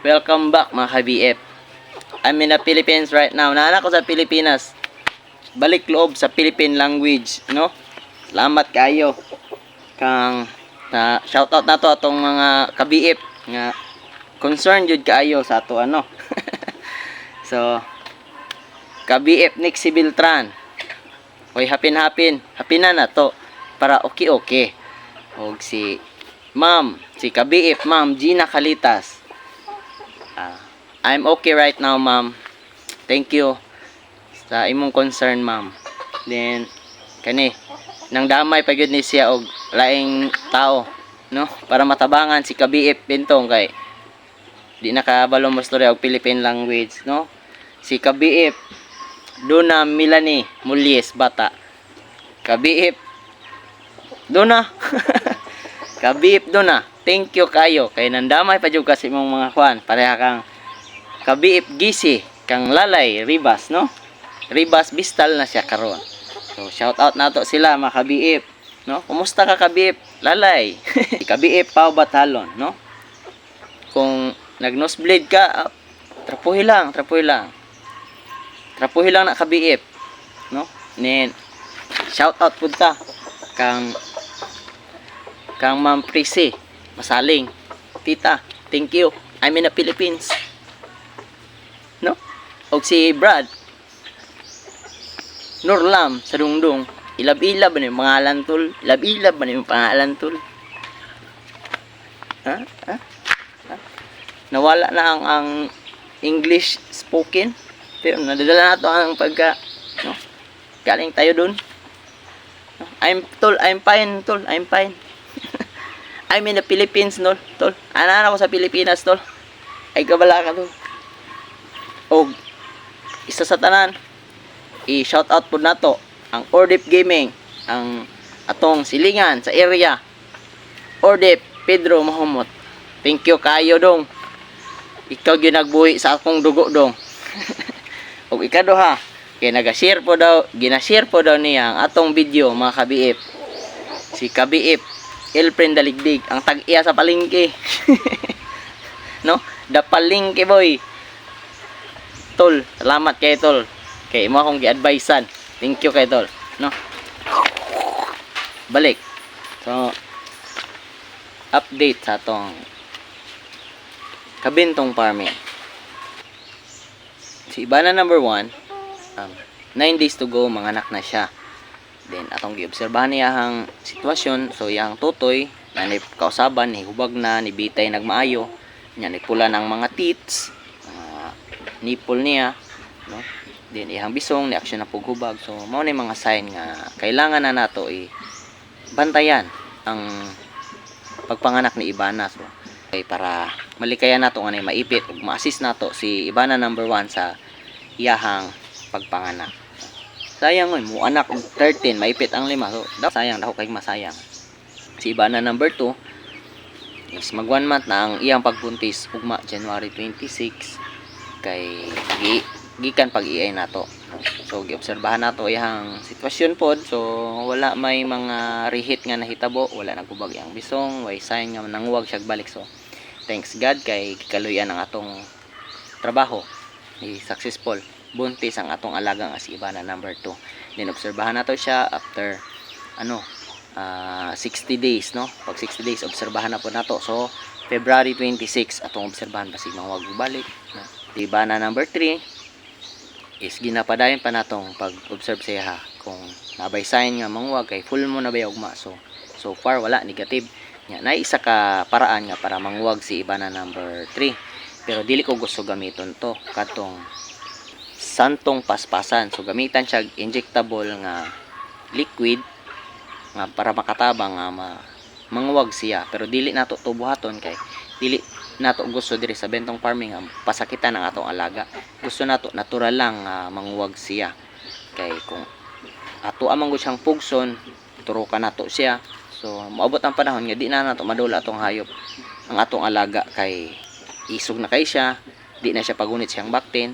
Welcome back mga ka-BF. I'm in the Philippines right now. Naanak ko sa Pilipinas. Balik loob sa Philippine language, no? Salamat kayo. Kang shoutout na to atong mga ka-BF nga concerned jud kaayo sa ato ano. So, ka-BF Nixie Beltran. Hoy, hapin na to para okay. Og si ka-BF Ma'am Gina Calitas. I'm okay right now, ma'am. Thank you sa imong concern, ma'am. Then nang damay pa gyud ni siya og laing tao, no? Para matabangan si ka-BF Bentong kay di nakabalo mo storya og Philippine language, no? Si ka-BF Duna Milani Mulies bata. Ka-BF Duna. Ka-BF Duna. Thank you kayo kay nandamay pa jud kasi imong mga kwan pareha kang ka-BF Gisi kang Lalay Ribas, no? Ribas Bistal na siya karon. So shout out nato sila mga ka-BF, no? Kumusta ka ka-BF Lalay? Ka-BF Pau Batalon, no? Kung nag-nosebleed ka, trapuhi lang na ka-BF, no? Nen shout out pud ta kang Ma'am Prissy Masaling. Tita, thank you. I'm in the Philippines. No? Og si Brad Nurlam sa Dungdung. Ilab-ilab ba ni pangalan tol? Ilab-ilab ba ni pangalan tol? Ha? Nawala na ang English spoken. Pero nadadala na to ang pagka no? Galing tayo dun. No? I'm fine tol. I'm fine. I'm in the Philippines, tol. Anak ako sa Pilipinas, tol. Ay kabala ka, tol. O, isa sa tanan, i-shoutout po na to, ang Ordip Gaming, ang atong silingan sa area. Ordip Pedro Mahomot. Thank you kayo, dong. Ikaw ginagbuhi sa akong dugo, dong. O, ikado ha. Kaya ginashare po daw niya ang atong video, mga ka-BF. Si ka-BF Elfren Daligdig, ang tag-iya sa palengke. No? Da palengke boy. Tol, salamat kay tol. Kay mo akong gi-advisean. Thank you kay tol, no? Balik. So update sa atong kabintong farming. Si Ibana number 1, 9 days to go, manganak na siya. Then atong giobserbahan niya ang sitwasyon. So yang tutoy na ni kausaban ni hubag na ni bitay nagmaayo nya ni pula ng mga teats, nipple niya, no? Then ihang bisong ni aksyon na pughubag. So mao ni mga sign nga kailangan na nato bantayan ang pagpanganak ni Ibana. So para malikayan nato nga maipit ug ma-assist nato si Ibana number 1 sa iyahang pagpanganak. Sayang mo anak og 13 maipit ang 5. So sayang daw kay masayang. Si Ibana number 2 is mag 1 month na ang iyang pagbuntis ugma January 26 kay gikan pag-iay nato. So giobserbahan nato iyang sitwasyon pod. So wala may mga rihit nga nahitabo, wala nagubag yang bisong, way sign nga nanguwag siya balik. So thanks God kay gikaluyan ang atong trabaho. Successful buntis ang atong alaga nga si Ibana number 2. Then obserbahan nato siya after 60 days, no? Pag 60 days obserbahan na po nato. So February 26 atong obserbahan basig mawag balik, no? Ibana number 3 is ginapadayon pa natong pag-observe siya kung nabay sign nga manguwag kay full mo na ba ugma. So far wala, negative. Nya na isa ka paraan nga para manguwag si Ibana number 3. Pero dili ko gusto gamiton to katong santong paspasan. So gamitan siya injectable nga liquid nga para makatabang nga manguwag siya. Pero dili nato tubuhaton kay dili nato gusto diri sa bentong farming nga pasakitan ang atong alaga. Gusto nato natural lang manguwag siya. Kay kung ato amang gusto siyang pugson, turukan nato siya. So maabot ang panahon nga di na nato madula atong hayop ang atong alaga kay isog na kay siya, di na siya pagunit siyang baktin.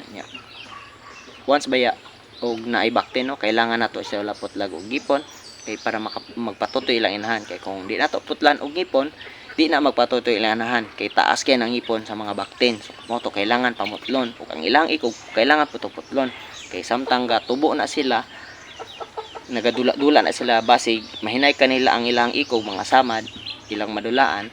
Once baya og naay baktin, no, kailangan nato siya lapot lag og gipon kay para magpatutoy lang inahan. Kay kung di nato putlan og gipon di na magpatutoy ilanahan kay taas kay ng ipon sa mga baktin. So mo to kailangan pamutlon ug ang ilang ikog kailangan putuputlon kay samtang tubo na sila, nagadula-dula na sila, basig mahinay kanila ang ilang ikog mga samad ilang madulaan,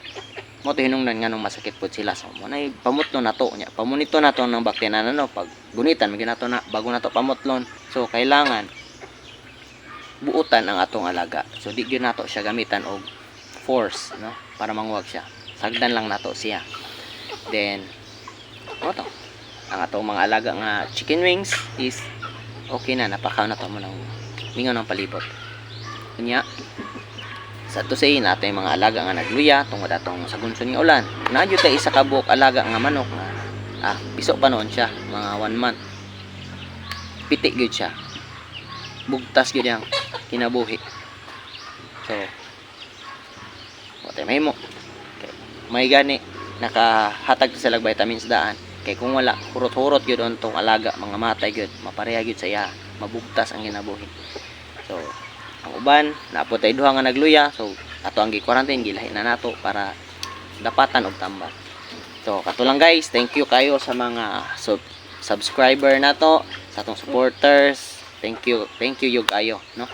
mo to hinungdan nga nung masakit pud sila. So mo nay pamutlon nato nya, pamunito nato ng baktina no pag gunitan magina to na bago nato pamutlon. So kailangan buutan ang atong alaga. So di gyud nato siya gamitan og force, no, para manguwag siya. Sagdan lang nato siya. Then mo to ang atong mga alaga nga chicken wings is okay na, napakaw na to mo ng mingaw ng palibot. Kunya sa to say nato yung mga alaga nga nagluya tungod atong sagunson nga ulan. Nadyo tay isa ka buok alaga nga manok nga piso pa noon siya, mga 1 month. Pitik gyud siya. Bugtas gyud yang kinabuhi. So watay mahimo. Okay. May gani nakahatag sila og vitamins daan. Kay kung wala, hurot-hurot gyud ontong alaga, mga matay gyud, mapareha gyud sa iya, mabugtas ang kinabuhi. So ang uban napo tay duha nga nagluya, so ato ang gi-quarantine gilahi na nato para dapatan og tambal. So kato lang guys, thank you kayo sa mga subscriber nato, sa atong supporters. Thank you yug ayo, no.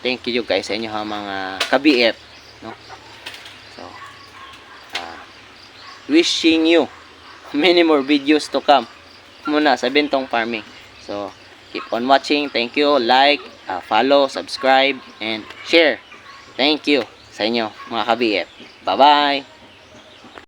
Thank you yug kayo sa inyo ha mga kabiet, no. So wishing you many more videos to come muna sa Bentong Farming. So keep on watching. Thank you. Like, follow, subscribe, and share. Thank you sa inyo mga kabiet. Bye-bye!